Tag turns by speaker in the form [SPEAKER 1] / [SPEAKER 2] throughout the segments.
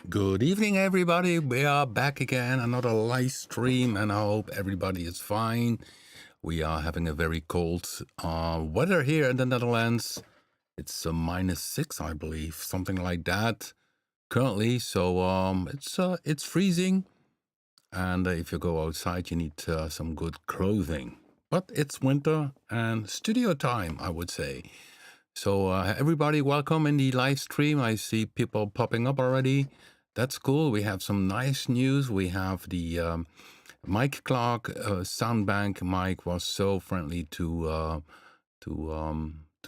[SPEAKER 1] Good evening, everybody. We are back again, another live stream, and I hope everybody is fine. We are having a very cold weather here in the Netherlands. It's -6, I believe, something like that currently. So it's freezing, and if you go outside, you need some good clothing. But it's winter and studio time, I would say. So everybody, welcome in the live stream. I see people popping up already. That's cool. We have some nice news. We have the Mike Clark Soundbank. Mike was so friendly to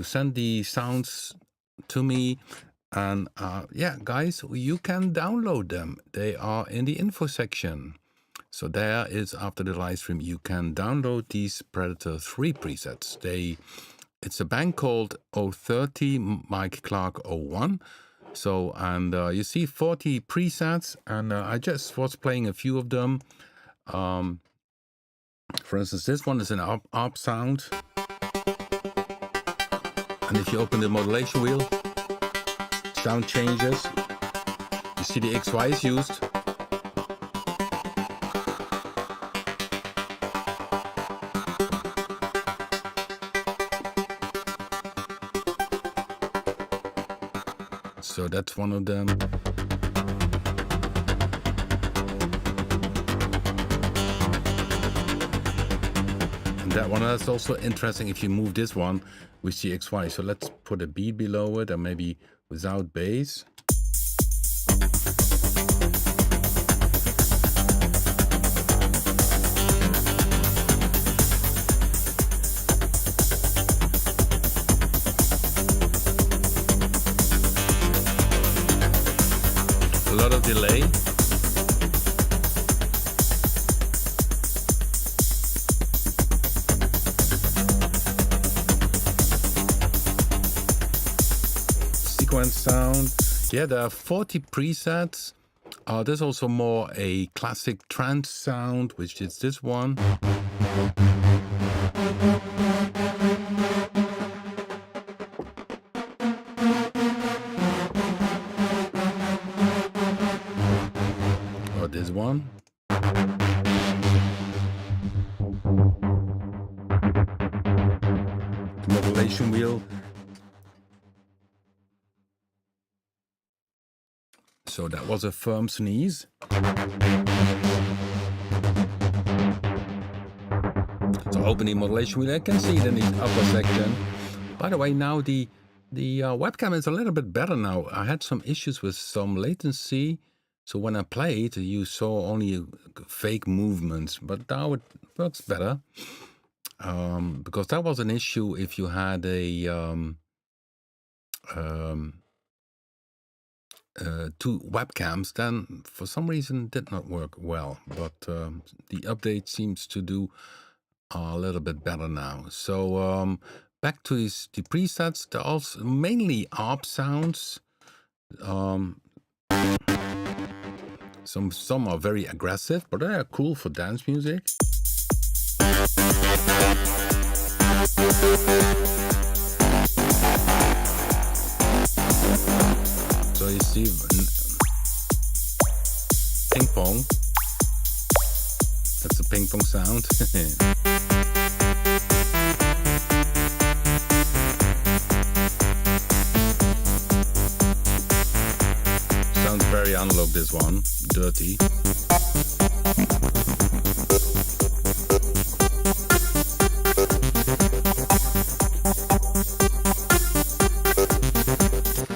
[SPEAKER 1] send the sounds to me, and yeah, guys, you can download them. They are in the info section. So there is, after the live stream, you can download these Predator-3 presets. It's a bank called 030 Mike Clark 01. So, and you see 40 presets, and I just was playing a few of them. For instance, this one is an ARP sound. And if you open the modulation wheel, sound changes. You see the XY is used. So that's one of them. And that one is also interesting. If you move this one, we see XY. So let's put a beat below it, or maybe without bass. A lot of delay. Sequence sound. Yeah, there are 40 presets. There's also more a classic trance sound, which is this one. This one. The modulation wheel. So that was a firm sneeze. So open the modulation wheel. I can see it in the upper section. By the way, now the webcam is a little bit better now. I had some issues with some latency. So when I played, you saw only fake movements, but now it works better. Because that was an issue if you had a two webcams, then for some reason did not work well. But the update seems to do a little bit better now. So back to the presets. They're also mainly ARP sounds. Some are very aggressive, but they are cool for dance music. So you see ping pong. That's a ping pong sound. Sounds very analog, this one. Dirty.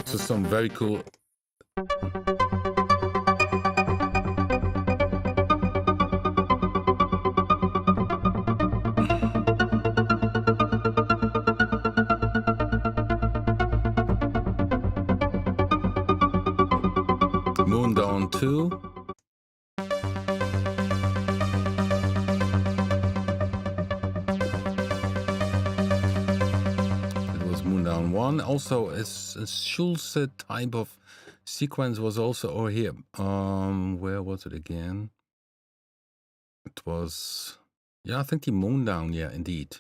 [SPEAKER 1] So some very cool. Moon Dawn 2. It was Moon Down 1. Also, a Schulze type of Sequence was also over here. Where was it again? It was, yeah, I think the moon down. Yeah, indeed.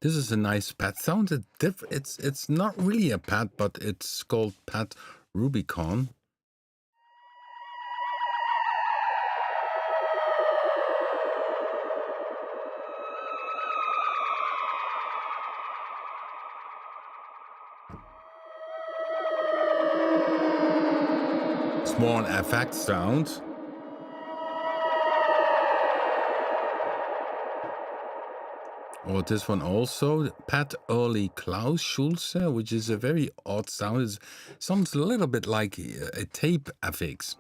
[SPEAKER 1] This is a nice pad sound. It's not really a pad, but it's called pad Rubicon. It's more an effect sound. Or this one also, Pat Early Klaus Schulze, which is a very odd sound. It sounds a little bit like a tape affix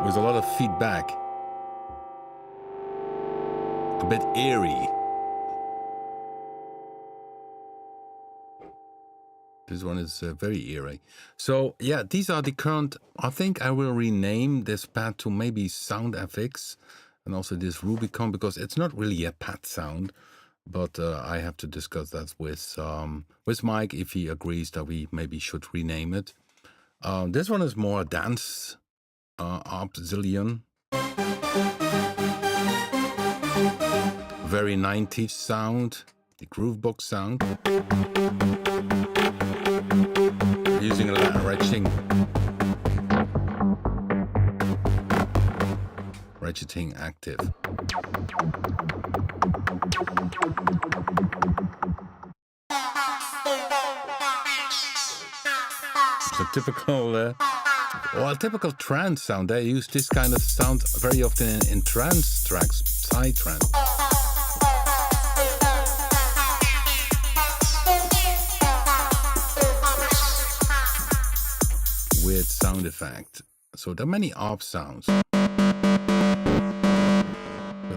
[SPEAKER 1] with a lot of feedback. A bit eerie. This one is very eerie. So yeah, these are the current. I think I will rename this pad to maybe Sound FX, and also this Rubicon, because it's not really a pad sound. But I have to discuss that with Mike if he agrees that we maybe should rename it. This one is more dance, ARP Zillion. Very 90s sound, the groovebox sound. Using a lot of ratcheting active. It's a typical, a typical trance sound. They use this kind of sound very often in trance tracks, psytrance. Weird sound effect. So there are many ARP sounds. But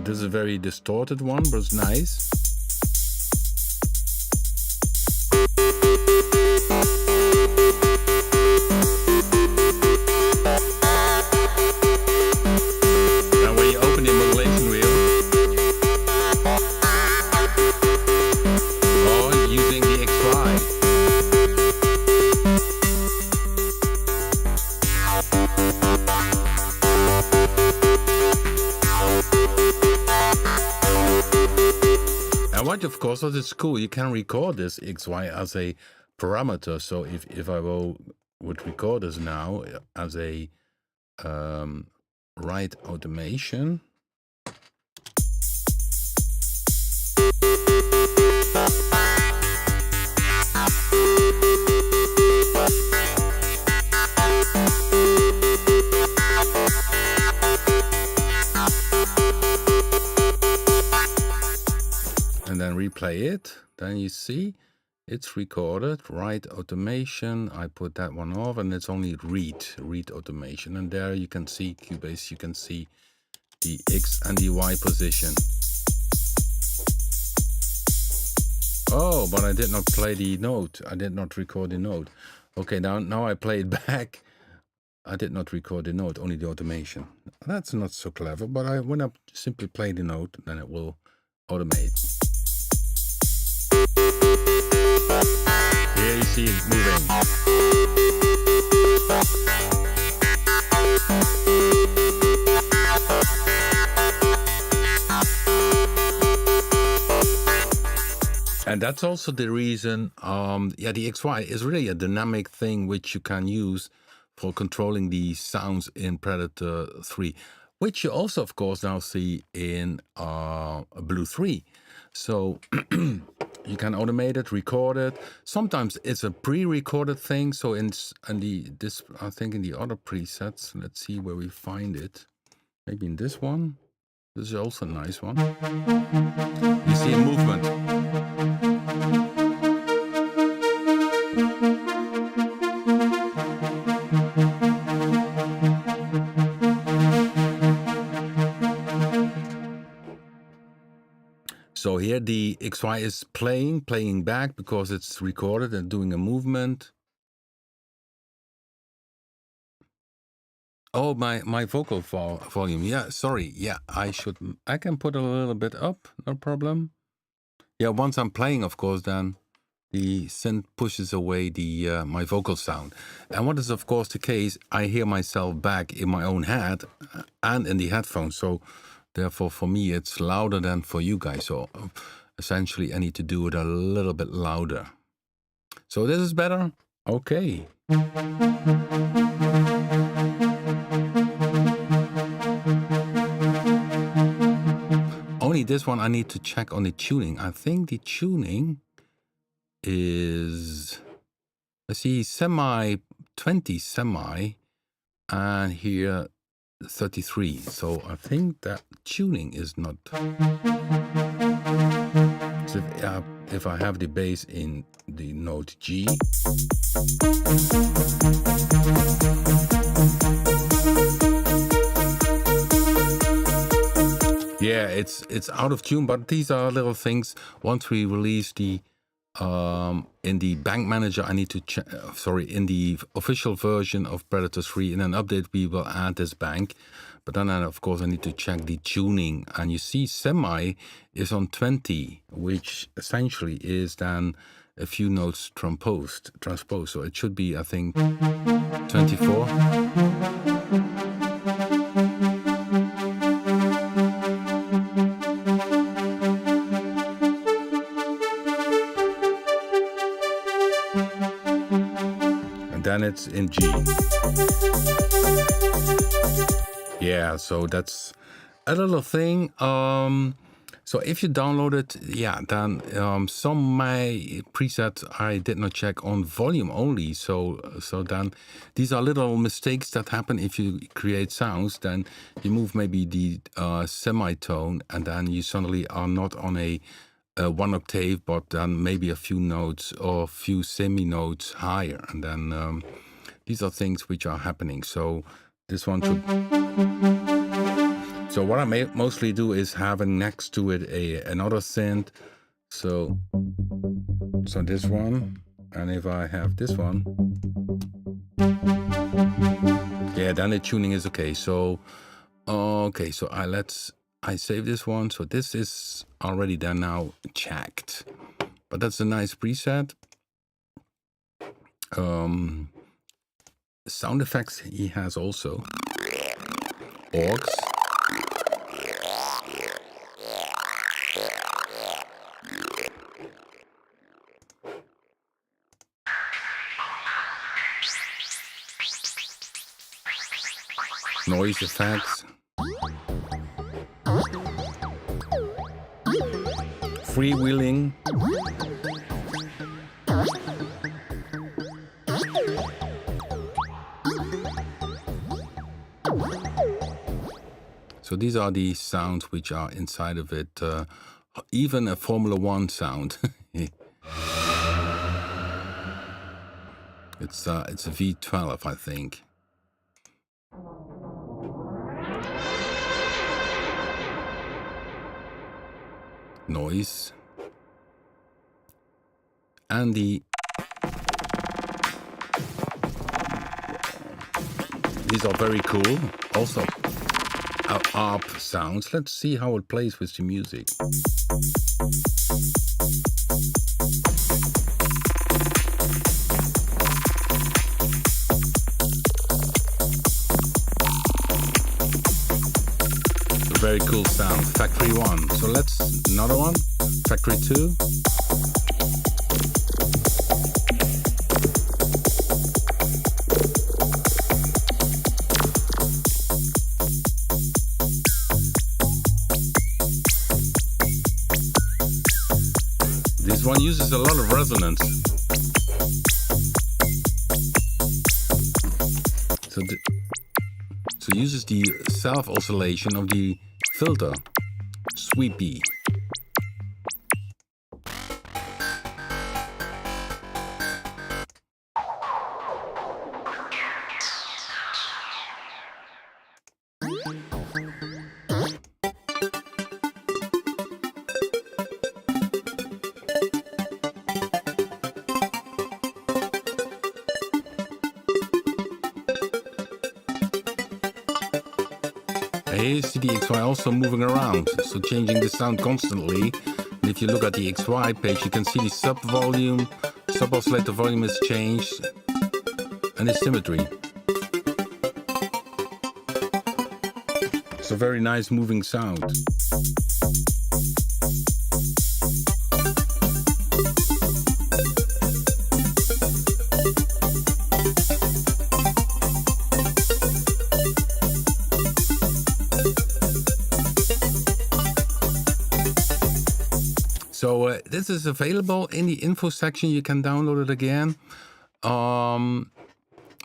[SPEAKER 1] this is a very distorted one, but it's nice. Now when you open the modulation wheel, or using the XY, and what of course is cool, you can record this XY as a parameter. So if I would record this now as a write automation, and then replay it, then you see it's recorded. Write automation, I put that one off, and it's only read automation. And there you can see Cubase, you can see the X and the Y position. Oh, but I did not play the note. I did not record the note. Okay, now I play it back. I did not record the note, only the automation. That's not so clever, but when I simply play the note, then it will automate. Here you see it moving. And that's also the reason, yeah, the XY is really a dynamic thing which you can use for controlling the sounds in Predator-3, which you also, of course, now see in Blue 3. So you can automate it, record it. Sometimes it's a pre-recorded thing. So I think in the other presets, let's see where we find it. Maybe in this one. This is also a nice one. You see a movement. So here the XY is playing back because it's recorded and doing a movement. Oh, my vocal volume. Yeah, sorry. Yeah, I can put a little bit up, no problem. Yeah, once I'm playing, of course, then the synth pushes away the my vocal sound. And what is of course the case, I hear myself back in my own head and in the headphones. So therefore for me it's louder than for you guys. So essentially I need to do it a little bit louder. So this is better? Okay. Only this one I need to check on the tuning. I think the tuning is, let's see, semi 20 semi, and here 33. So I think that tuning is not. So if I have the bass in the note G, yeah, it's out of tune. But these are little things. Once we release the in the bank manager, I need to check. In the official version of Predator-3, in an update we will add this bank. But then, of course, I need to check the tuning. And you see semi is on 20, which essentially is then a few notes transposed. So it should be, I think, 24. And then it's in G. Yeah, so that's a little thing. So if you download it, yeah, then some my presets I did not check on volume only. So then these are little mistakes that happen if you create sounds. Then you move maybe the semitone, and then you suddenly are not on a 1 octave, but then maybe a few notes or a few semi notes higher, and then these are things which are happening. So this one should. So what I mostly do is having next to it another synth. So this one, and if I have this one, yeah, then the tuning is okay. So okay, so I save this one. So this is already then now checked, but that's a nice preset. Sound effects he has also. Orgs. Noise effects. Freewheeling. So these are the sounds which are inside of it. Even a Formula One sound. It's a V12, I think. Noise. And these are very cool. Also ARP sounds. Let's see how it plays with the music. A very cool sound. Factory 1. So let's another one. Factory 2. This one uses a lot of resonance. So uses the self-oscillation of the filter, Sweet B. Here's the XY also moving around, so changing the sound constantly. And if you look at the XY page, you can see the sub volume Sub-oscillator volume is changed, and its symmetry. It's a very nice moving sound. So this is available in the info section. You can download it again.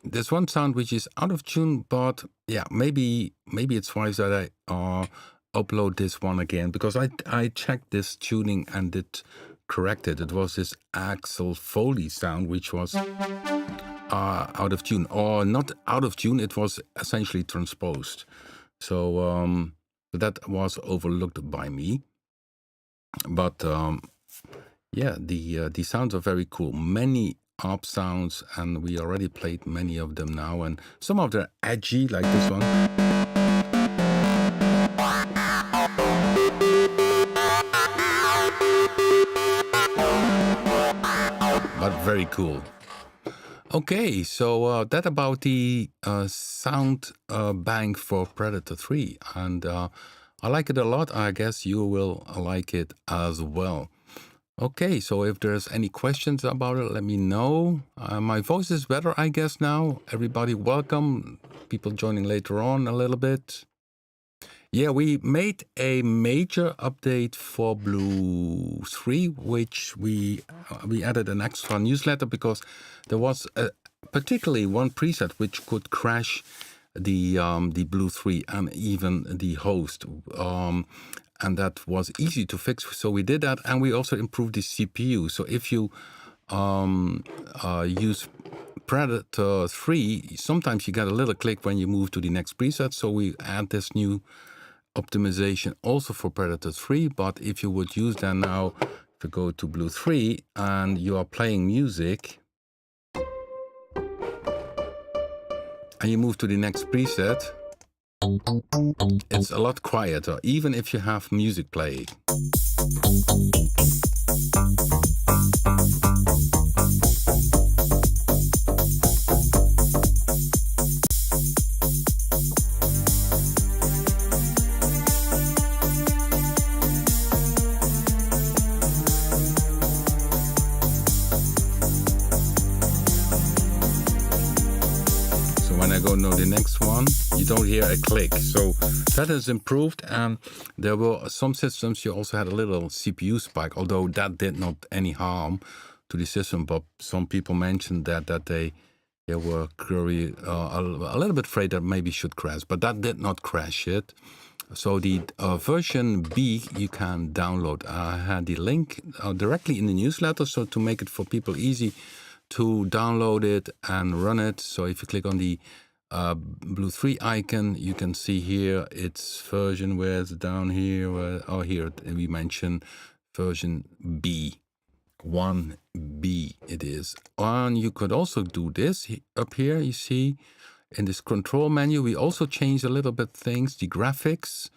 [SPEAKER 1] There's one sound which is out of tune, but yeah, maybe it's wise that I upload this one again, because I checked this tuning and it corrected. It was this Axel Foley sound which was out of tune, or not out of tune. It was essentially transposed. So that was overlooked by me. But yeah, the sounds are very cool. Many ARP sounds, and we already played many of them now, and some of them are edgy, like this one. But very cool. Okay, so that about the sound bank for Predator-3, and I like it a lot. I guess you will like it as well. Okay, so if there's any questions about it, let me know. My voice is better, I guess, now. Everybody welcome. People joining later on a little bit. Yeah, we made a major update for Blue 3, which we added an extra newsletter because there was particularly one preset which could crash the Blue 3 and even the host. And that was easy to fix, so we did that, and we also improved the CPU. So if you use Predator-3, sometimes you get a little click when you move to the next preset, so we add this new optimization also for Predator-3. But if you would use that now, to go to Blue 3 and you are playing music, and you move to the next preset, it's a lot quieter, even if you have music playing. Know the next one, you don't hear a click. So that is improved, and there were some systems you also had a little CPU spike, although that did not any harm to the system. But some people mentioned that they were a little bit afraid that maybe should crash, but that did not crash it. So the version B you can download. I had the link directly in the newsletter, so to make it for people easy to download it and run it. So if you click on the Blue 3 icon, you can see here its version, where it's down here, here we mentioned version B, 1B it is. And you could also do this up here. You see in this control menu, we also changed a little bit things, the graphics,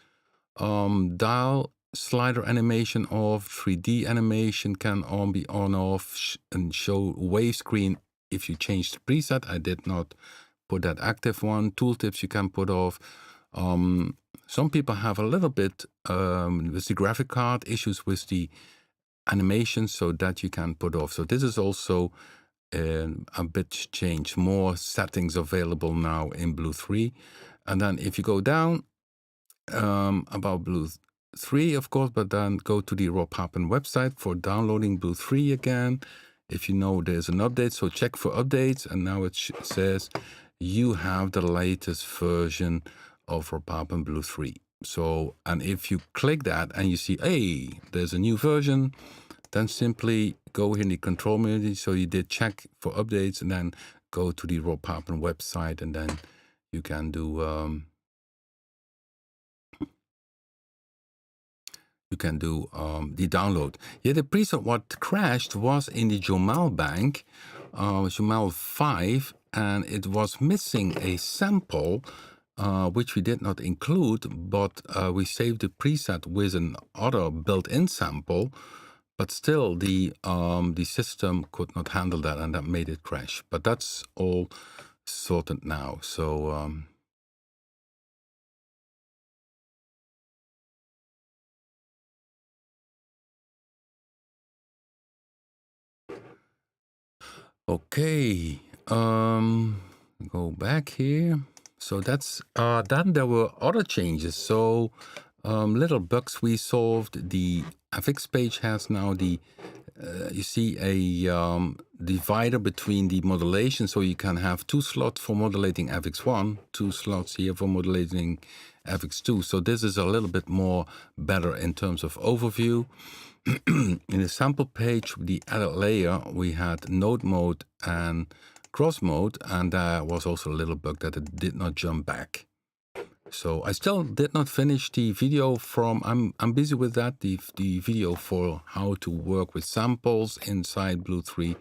[SPEAKER 1] dial slider animation off, 3D animation can be on off, and show wave screen if you change the preset. I did not put that active one. Tooltips you can put off. Some people have a little bit with the graphic card issues with the animation, so that you can put off. So this is also a bit changed. More settings available now in Blue 3. And then if you go down about Blue 3, of course, but then go to the Papen website for downloading Blue 3 again. If you know there's an update, so check for updates, and now it says you have the latest version of Papen Blue 3. So, and if you click that and you see, hey, there's a new version, then simply go here in the control menu. So you did check for updates, and then go to the Papen website, and then you can do the download. Yeah, the preset what crashed was in the Jomal bank, Jomal 5, and it was missing a sample, which we did not include, but we saved the preset with an other built-in sample. but still the system could not handle that, and that made it crash. But that's all sorted now. So okay, go back here. So that's then there were other changes. So little bugs we solved. The FX page has now the you see a divider between the modulation, so you can have 2 slots for modulating FX1, 2 slots here for modulating FX2. So this is a little bit more better in terms of overview. In the sample page, the added layer, we had node mode and cross mode, and there was also a little bug that it did not jump back. So I still did not finish the video from, I'm busy with that, the video for how to work with samples inside BLU3.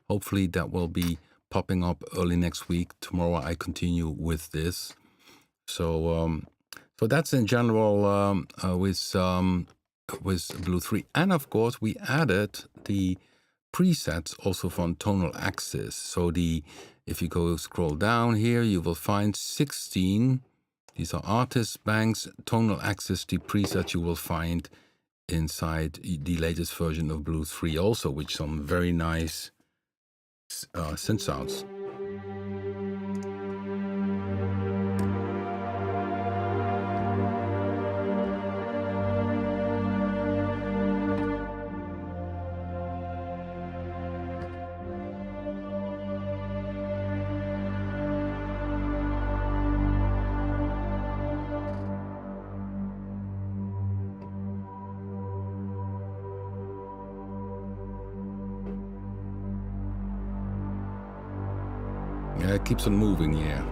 [SPEAKER 1] Hopefully that will be popping up early next week. Tomorrow I continue with this. So so that's in general with BLU3. And of course we added the presets also from tonal axis. So if you go scroll down here, you will find 16. These are artist banks, tonal axis, the presets you will find inside the latest version of BLU3 also, with some very nice synth sounds. Yeah, it keeps on moving, yeah.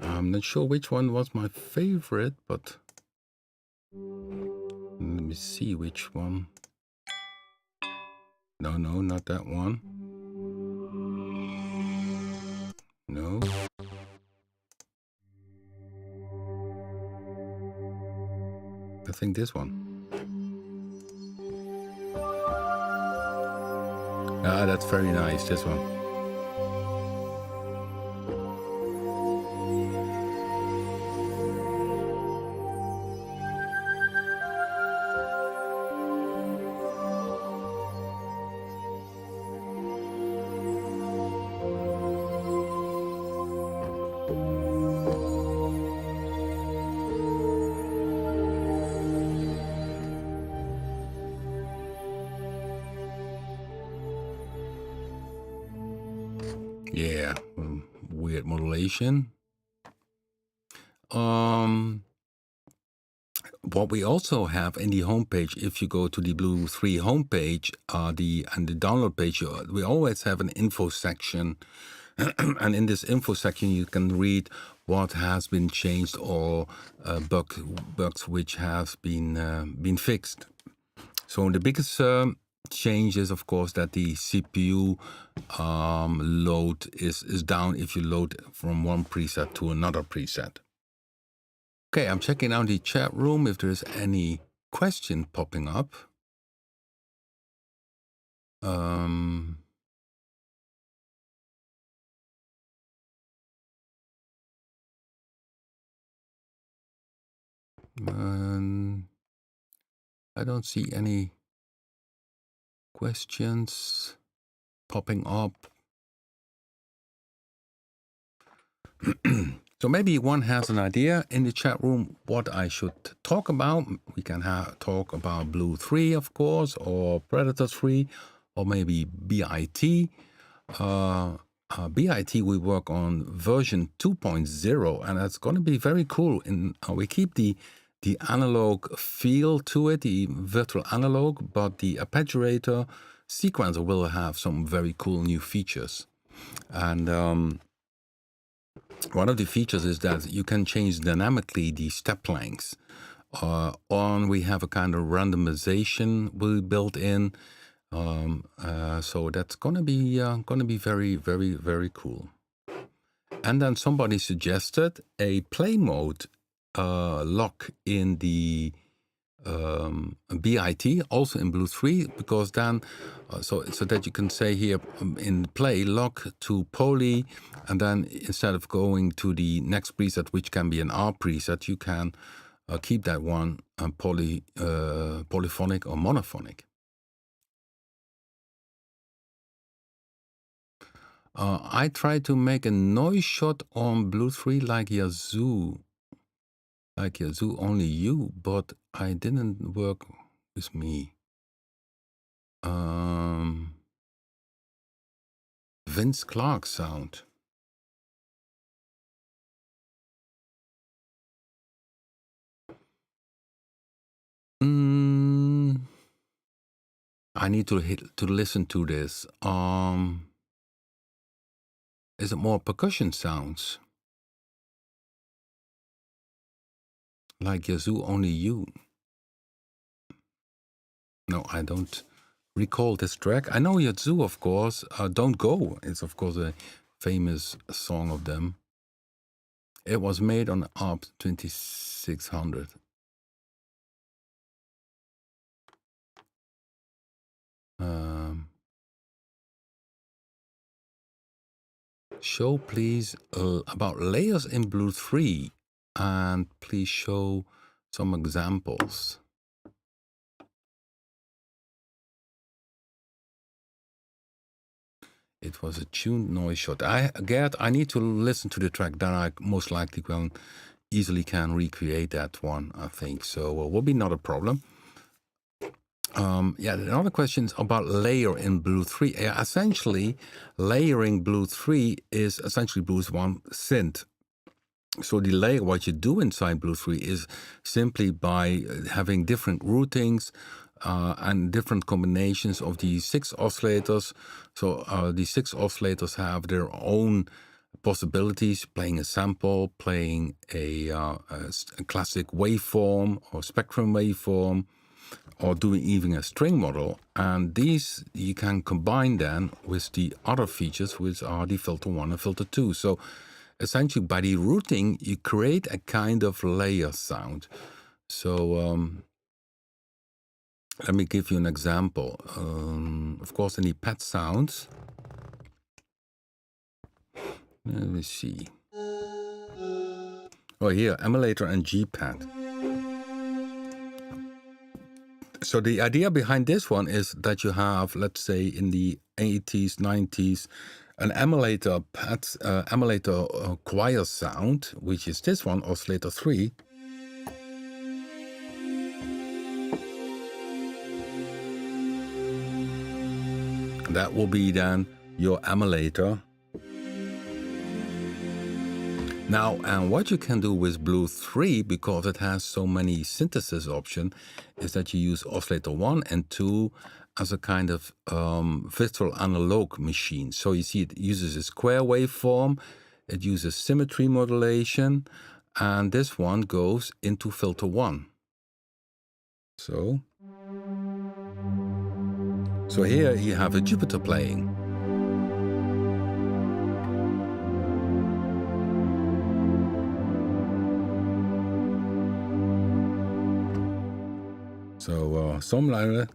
[SPEAKER 1] I'm not sure which one was my favorite, but let me see which one. No, not that one. No. I think this one. Ah, that's very nice, this one. Yeah, weird modulation. What we also have in the homepage, if you go to the BLU3 homepage, the download page, we always have an info section, and in this info section you can read what has been changed or bugs which have been fixed. So the biggest change is, of course, that the CPU load is down if you load from one preset to another preset. Okay, I'm checking out the chat room if there's any question popping up. I don't see any questions popping up. So maybe one has an idea in the chat room what I should talk about. We can talk about BLU3, of course, or Predator-3, or maybe B.I.T. B.I.T. we work on version 2.0, and that's going to be very cool. We keep the analog feel to it, the virtual analog, but the applicatons sequencer will have some very cool new features. And one of the features is that you can change dynamically the step lengths. We have a kind of randomization built in, so that's gonna be very, very, very cool. And then somebody suggested a play mode lock in the B.I.T, also in Blue 3, because then, so that you can say here in play, log to poly, and then instead of going to the next preset, which can be an R preset, you can keep that one polyphonic or monophonic. I tried to make a noise shot on Blue 3 like Yazoo only you, but I didn't work with me. Vince Clarke sound. I need to listen to this. Is it more percussion sounds? Like Yazoo only you? No, I don't recall this track. I know Yazoo, of course. Don't Go is, of course, a famous song of them. It was made on ARP 2600. Show, please, about layers in Blue 3, and please show some examples. It was a tuned noise shot. Gerd, I need to listen to the track. Then I most likely easily can recreate that one, I think. So will be not a problem. Yeah, another question is about layer in Blue 3. Essentially, layering Blue 3 is essentially Blue's one synth. So the layer, what you do inside Blue 3 is simply by having different routings and different combinations of the 6 oscillators. So the 6 oscillators have their own possibilities, playing a sample, playing a classic waveform or spectrum waveform, or doing even a string model. And these you can combine then with the other features, which are the filter 1 and filter 2. So essentially, by the routing, you create a kind of layer sound. So let me give you an example. Of course, any pad sounds. Let me see. Oh, here, emulator and G-pad. So the idea behind this one is that you have, let's say, in the 80s, 90s, an emulator choir sound, which is this one, oscillator 3. That will be then your emulator. Now, and what you can do with Blue 3, because it has so many synthesis options, is that you use oscillator 1 and 2 as a kind of virtual analog machine. So you see it uses a square waveform, it uses symmetry modulation, and this one goes into filter 1. So here you have a Jupiter playing. So some like that.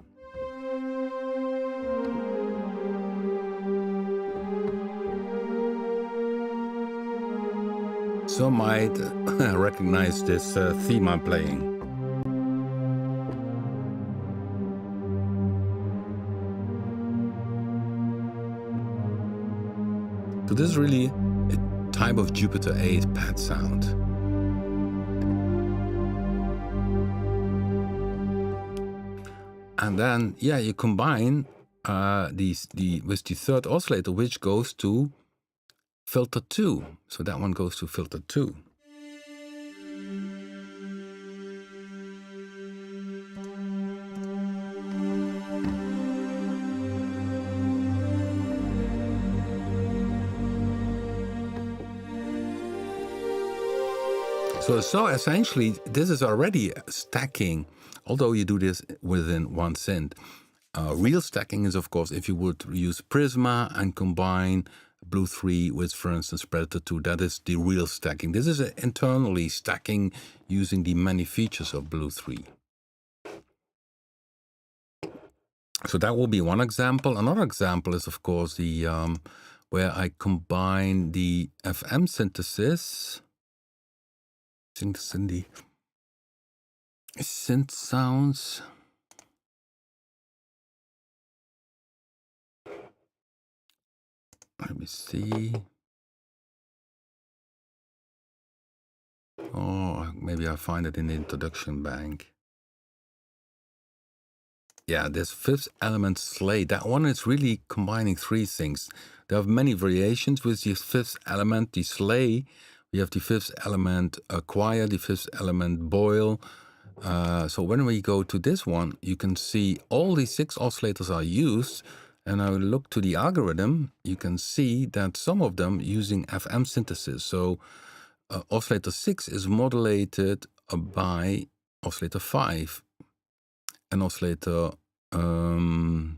[SPEAKER 1] Some might recognize this theme I'm playing. So this is really a type of Jupiter 8 pad sound. And then, yeah, you combine with the third oscillator, which goes to filter 2. So that one goes to filter 2. So essentially, this is already stacking, although you do this within one synth. Real stacking is, of course, if you would use Prisma and combine Blue 3 with, for instance, Predator-2, that is the real stacking. This is internally stacking using the many features of Blue 3. So that will be one example. Another example is, of course, the where I combine the FM synthesis, in the synth sounds. Let me see. Oh, maybe I find it in the introduction bank. Yeah, this fifth element sleigh. That one is really combining three things. There are many variations with the fifth element, the sleigh. We have the fifth element choir, the fifth element boil. So when we go to this one, you can see all these 6 oscillators are used. And I look to the algorithm, you can see that some of them using FM synthesis. So oscillator 6 is modulated by oscillator 5. And oscillator 5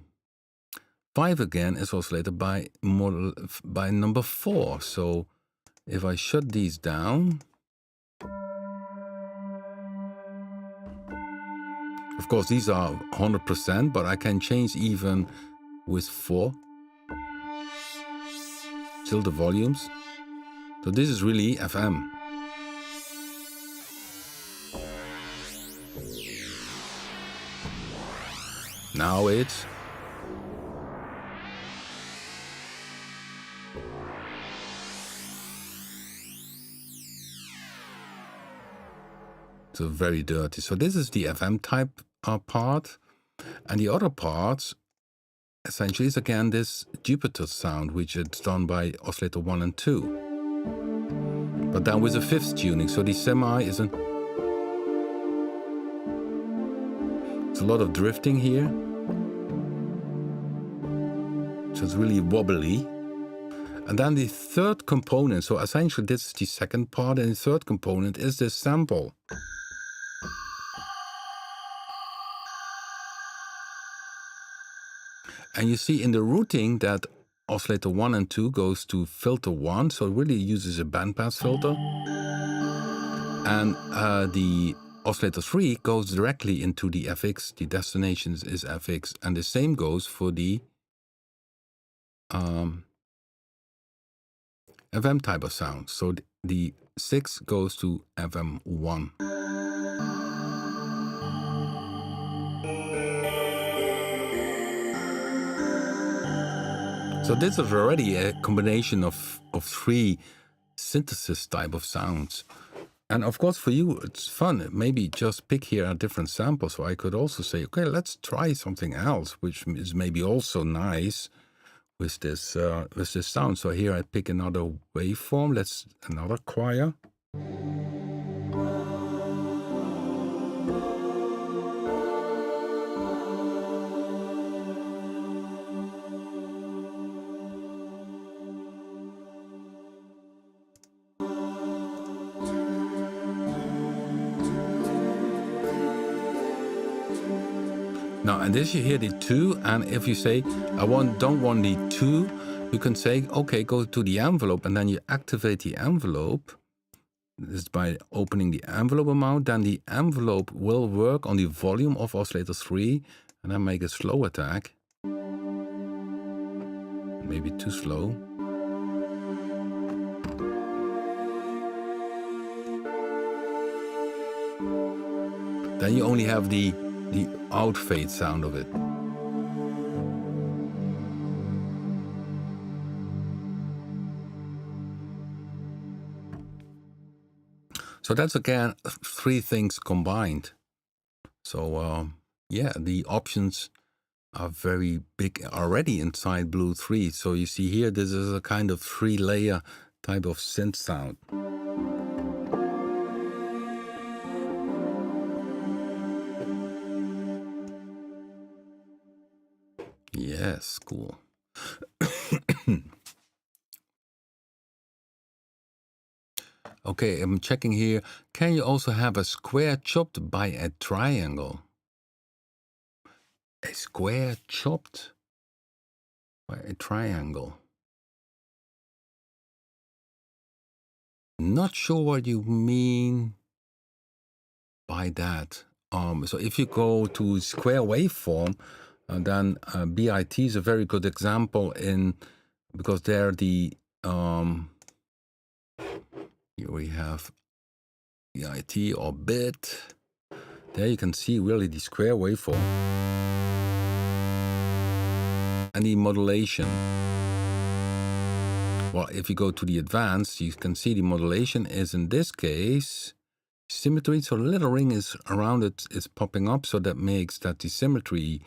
[SPEAKER 1] again is oscillated by number 4. So if I shut these down, of course these are 100%, but I can change even with 4 still the volumes. So this is really FM. Now it's so very dirty. So this is the FM type part, and the other parts essentially is again this Jupiter sound, which is done by oscillator 1 and 2, but then with a fifth tuning. So the semi is it's a lot of drifting here, so it's really wobbly. And then the third component, so essentially this is the second part, and the third component is this sample. And you see in the routing that oscillator 1 and 2 goes to filter 1, so it really uses a bandpass filter. And the oscillator 3 goes directly into the FX, the destination is FX, and the same goes for the FM type of sound. So the 6 goes to FM1. So this is already a combination of 3 synthesis type of sounds. And of course for you it's fun. Maybe just pick here a different sample. So I could also say, okay, let's try something else, which is maybe also nice with this sound. So here I pick another waveform. Another choir. Now, and this you hear the 2, and if you say, don't want the 2, you can say, okay, go to the envelope, and then you activate the envelope. This is by opening the envelope amount, then the envelope will work on the volume of oscillator 3, and then make a slow attack. Maybe too slow. Then you only have the outfade sound of it. So that's again 3 things combined. So yeah, the options are very big already inside Blue 3. So you see here, this is a kind of 3-layer type of synth sound. Yes, cool. Okay, I'm checking here. Can you also have a square chopped by a triangle? A square chopped by a triangle. Not sure what you mean by that. So if you go to square waveform, And then B.I.T is a very good example because they're the here we have B.I.T or B.I.T. There you can see really the square waveform and the modulation. Well, if you go to the advanced, you can see the modulation is in this case symmetry. So the little ring is around it is popping up, so that makes that the symmetry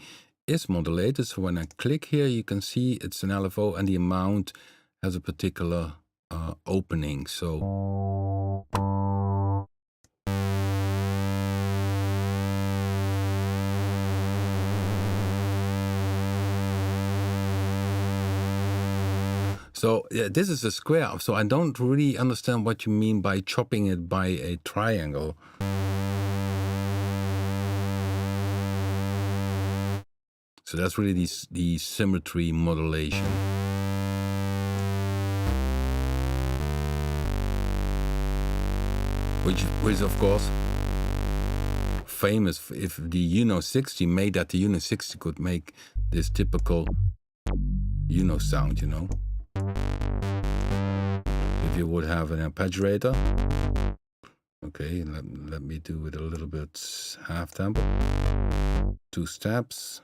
[SPEAKER 1] is modulated. So when I click here, you can see it's an LFO and the amount has a particular opening. So yeah, this is a square. So I don't really understand what you mean by chopping it by a triangle. So that's really the symmetry modulation. Which is of course famous if the Uno 60 made that the Uno 60 could make this typical Uno sound, you know. If you would have an arpeggiator. Okay, let me do it a little bit half tempo. 2 steps.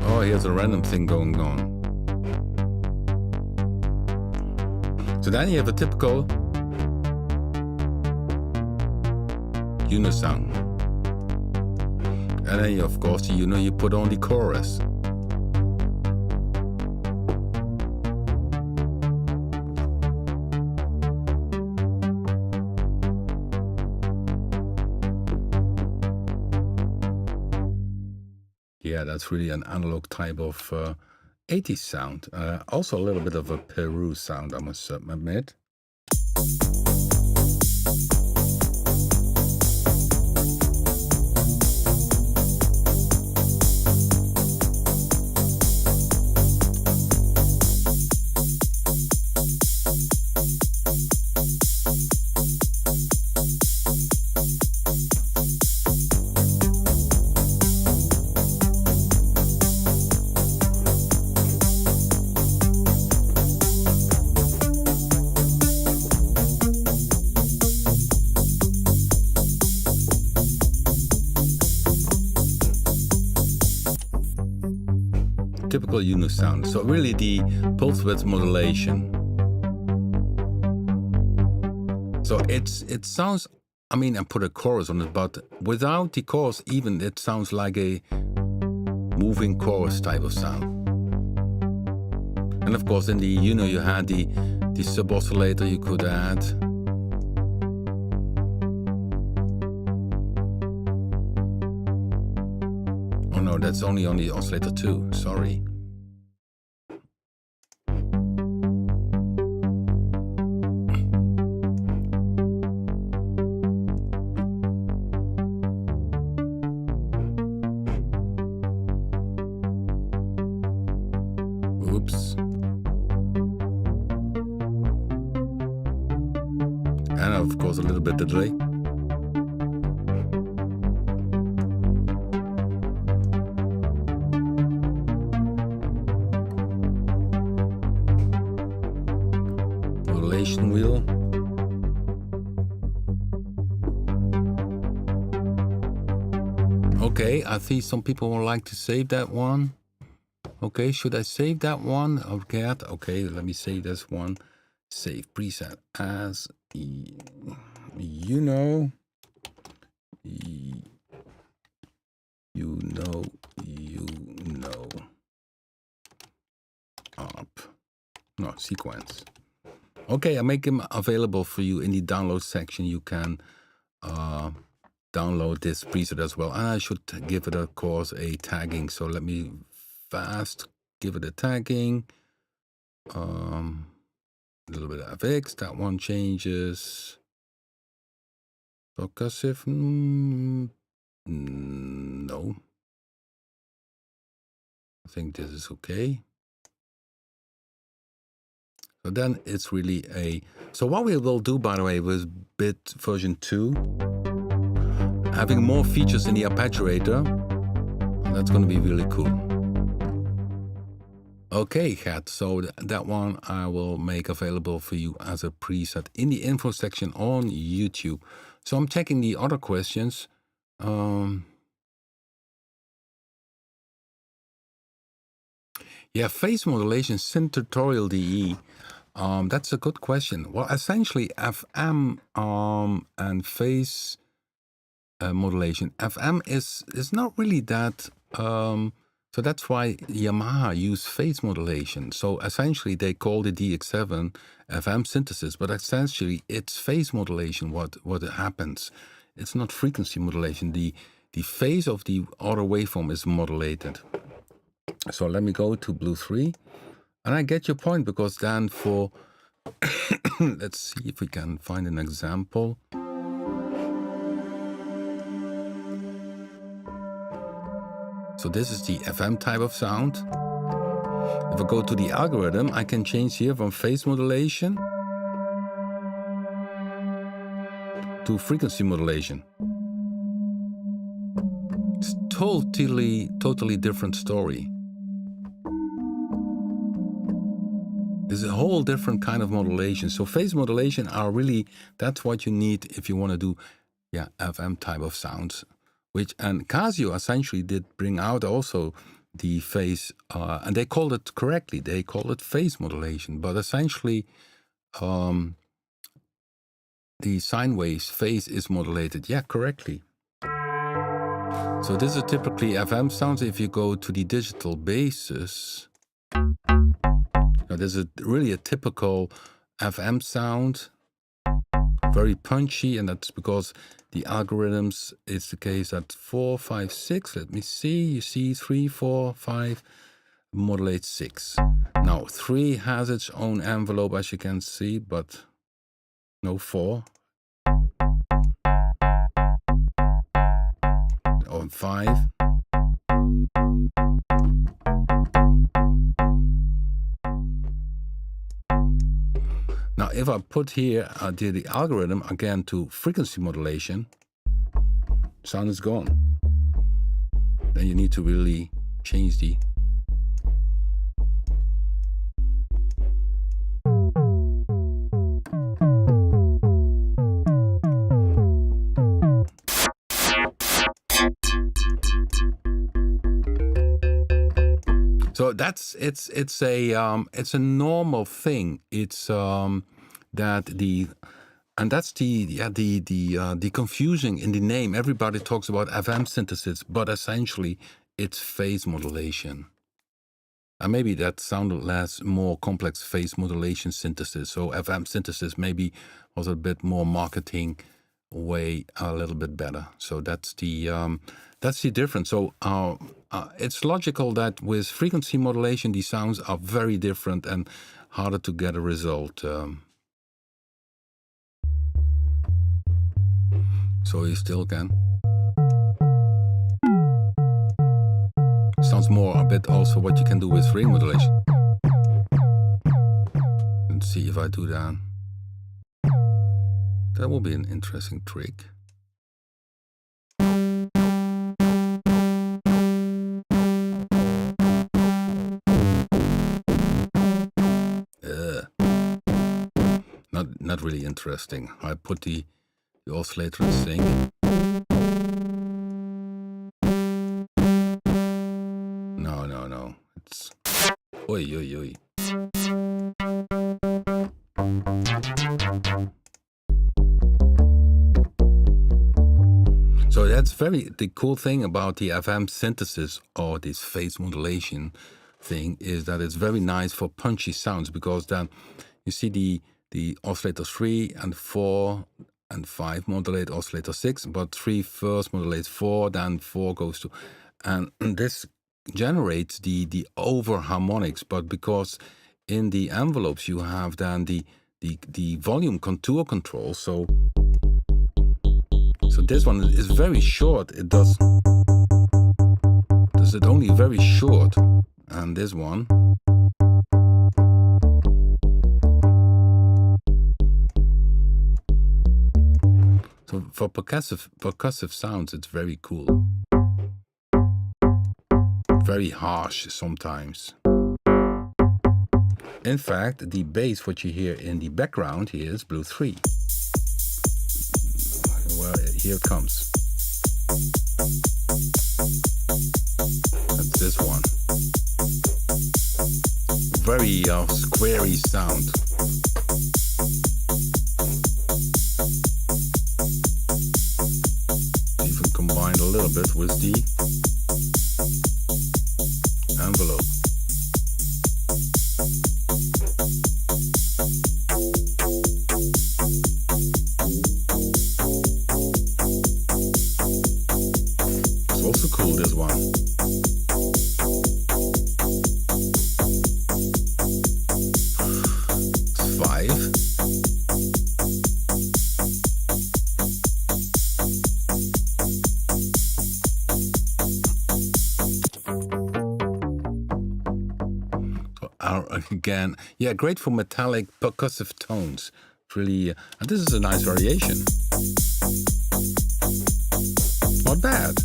[SPEAKER 1] Oh, here's a random thing going on. So then you have a typical Uno sound. And then of course, you put on the chorus. Yeah, that's really an analog type of 80s sound. Also a little bit of a Peru sound, I must admit. Typical Uno sound. So really the pulse width modulation. So it sounds, I mean, I put a chorus on it, but without the chorus even, it sounds like a moving chorus type of sound. And of course in the Uno you had the sub oscillator you could add. Oh no, that's only on the oscillator 2, sorry. Oops. And of course a little bit of delay. Modulation wheel. Okay, I see some people would like to save that one. Okay, should I save that one? Okay, let me save this one. Save preset as Uno up. No, sequence. Okay, I make them available for you in the download section. You can download this preset as well. And I should give it, of course, a tagging. So let me fast give it a tagging. A little bit of FX. That one changes. Percussive. No. think this is okay. So then it's really so what we will do, by the way, with B.I.T version 2, having more features in the applicators, that's going to be really cool. Okay, Kat, so that one I will make available for you as a preset in the info section on YouTube. So I'm checking the other questions. Yeah, face modulation, tutorial DE. That's a good question. Well, essentially, FM and face modulation. FM is not really that. So that's why Yamaha used face modulation. So essentially, they call the DX7 FM synthesis, but essentially, it's face modulation. What happens? It's not frequency modulation. The phase of the auto waveform is modulated. So let me go to Blue 3. And I get your point, because then for, let's see if we can find an example. So this is the FM type of sound. If I go to the algorithm, I can change here from phase modulation to frequency modulation. It's totally different story. There's a whole different kind of modulation. So phase modulation are really, that's what you need if you want to do, yeah, FM type of sounds. And Casio essentially did bring out also the phase, and they called it correctly. They call it phase modulation, but essentially, the sine waves phase is modulated. Yeah, correctly. So this is typically FM sounds. If you go to the digital basis, now this is really a typical FM sound, very punchy, and that's because the algorithms, it's the case at 4, 5, 6. Let me see. You see 3, 4, 5 modulates 6. Now 3 has its own envelope, as you can see, but no 4. Or 5. Now, if I put here the algorithm again to frequency modulation, sound is gone. Then you need to really change the. So it's a normal thing. It's that's the confusing in the name. Everybody talks about FM synthesis, but essentially it's phase modulation. And maybe that sounded less more complex phase modulation synthesis. So FM synthesis maybe was a bit more marketing way, a little bit better. So that's the difference. So it's logical that with frequency modulation, the sounds are very different and harder to get a result. So you still can. Sounds more a bit also what you can do with ring modulation. Let's see if I do that. That will be an interesting trick. Not really interesting. I put the oscillator in sync. No. It's oi. So that's the cool thing about the FM synthesis or this phase modulation thing is that it's very nice for punchy sounds, because then you see the oscillator 3 and 4 and 5 modulate oscillator 6, but 3 first modulates 4, then 4 goes to, and this generates the over harmonics. But because in the envelopes you have then the volume contour control, so this one is very short. It does it only very short, and this one. So for percussive sounds, it's very cool. Very harsh sometimes. In fact, the bass, what you hear in the background here is Blue 3. Well, here it comes. That's this one. Very squarey sound. Even combined a little bit with the envelope. It's also cool, this one. It's 5. Again, yeah, great for metallic percussive tones. Really, and this is a nice variation. Not bad.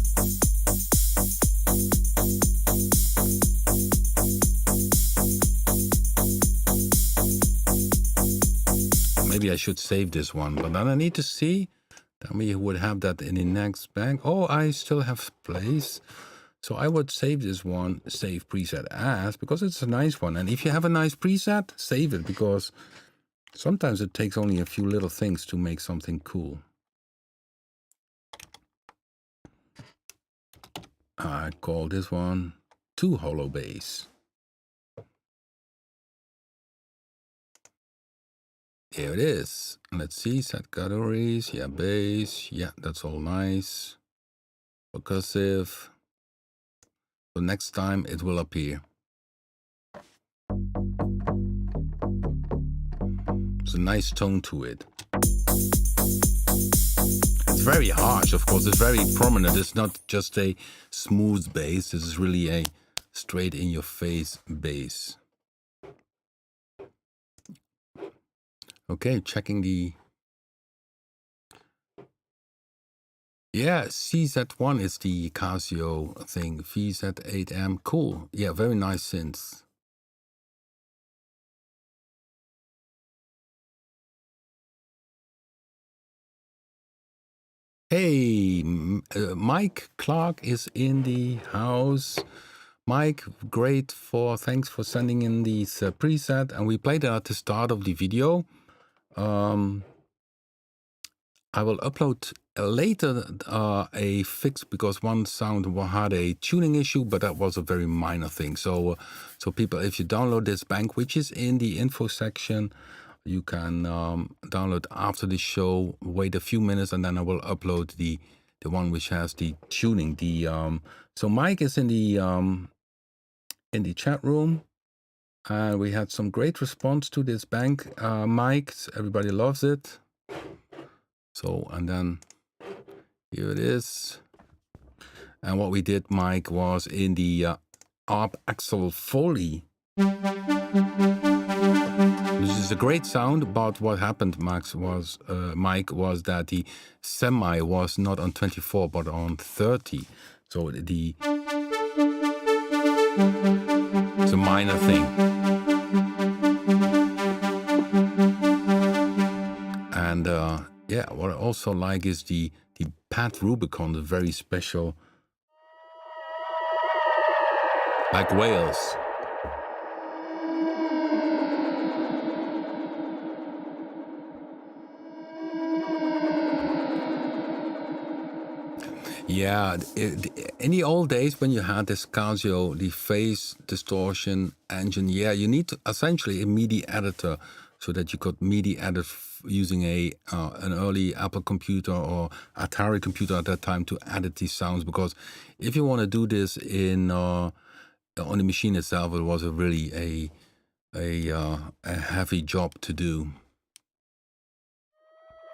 [SPEAKER 1] Maybe I should save this one, but then I need to see. Then we would have that in the next bank. Oh, I still have place. So I would save this one, save preset as, because it's a nice one. And if you have a nice preset, save it, because sometimes it takes only a few little things to make something cool. I call this one 2 hollow bass. Here it is. Let's see, set categories. Yeah, bass. Yeah, that's all nice. Percussive. So next time it will appear. It's a nice tone to it. It's very harsh, of course. It's very prominent. It's not just a smooth bass. This is really a straight in your face bass. Okay, checking the... Yeah, CZ1 is the Casio thing. VZ8M, cool. Yeah, very nice synth. Hey, Mike Clark is in the house. Mike, thanks for sending in these preset, and we played it at the start of the video. I will upload later a fix, because one sound had a tuning issue, but that was a very minor thing. So people, if you download this bank, which is in the info section, you can download after the show, wait a few minutes, and then I will upload the one which has the tuning. So Mike is in the chat room, and we had some great response to this bank. Mike, everybody loves it. So, and then here it is. And what we did, Mike, was in the ARP Axel Foley. This is a great sound, but what happened, Mike, was that the semi was not on 24, but on 30. So it's a minor thing. And yeah, what I also like is the Pat Rubicon, the very special, like whales. Yeah, in the old days when you had this Casio, the phase distortion engine, yeah, you need essentially a MIDI editor, so that you could MIDI edit using an early Apple computer or Atari computer at that time to edit these sounds. Because if you want to do this on the machine itself, it was really a heavy job to do.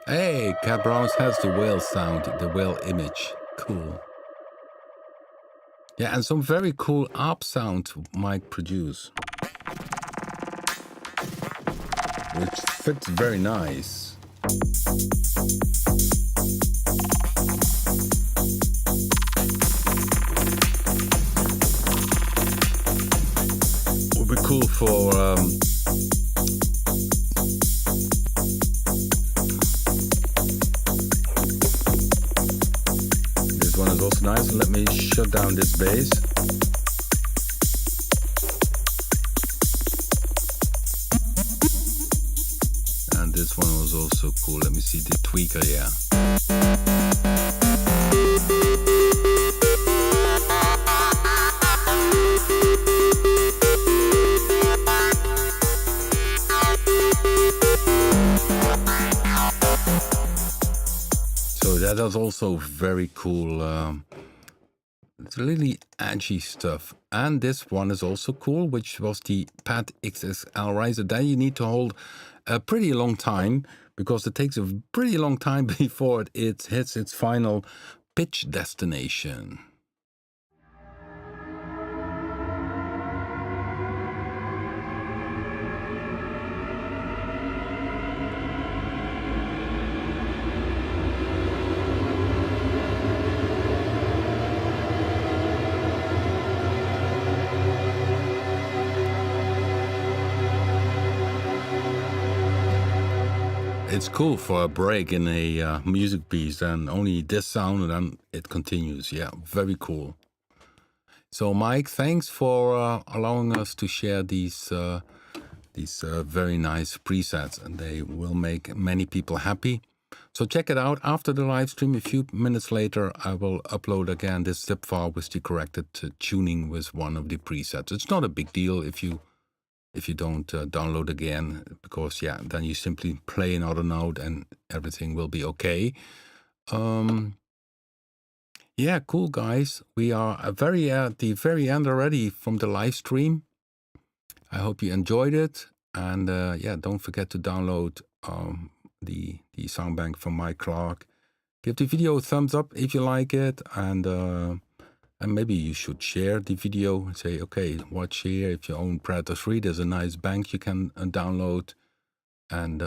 [SPEAKER 1] Hey, Cat Browns has the whale sound, the whale image. Cool. Yeah, and some very cool ARP sound might produce, which fits very nice. Would be cool for this one is also nice. Let me shut down this bass. And this one was also cool. Let me see the tweaker, yeah. So that is also very cool. It's really edgy stuff. And this one is also cool, which was the Pad XXL riser. Then you need to hold a pretty long time, because it takes a pretty long time before it hits its final pitch destination. It's cool for a break in a music piece, and only this sound, and then it continues. Yeah, very cool. So, Mike, thanks for allowing us to share these very nice presets, and they will make many people happy. So check it out after the live stream. A few minutes later, I will upload again this zip file with the corrected tuning with one of the presets. It's not a big deal if you don't download again, because yeah, then you simply play another note and everything will be okay. Yeah, cool guys. We are at the very end already from the live stream. I hope you enjoyed it, and yeah, don't forget to download the sound bank from Mike Clark. Give the video a thumbs up if you like it, and maybe you should share the video and say, okay, watch here. If you own Predator-3, there's a nice bank you can download. And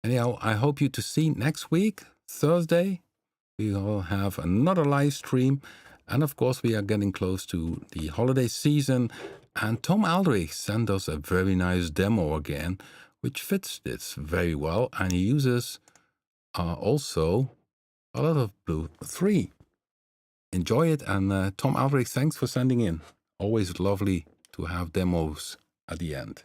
[SPEAKER 1] anyhow, I hope you to see next week, Thursday. We will have another live stream. And of course, we are getting close to the holiday season. And Tom Aldrich sent us a very nice demo again, which fits this very well. And he uses also a lot of Blue 3. Enjoy it, and Tom Aldrich, thanks for sending in. Always lovely to have demos at the end.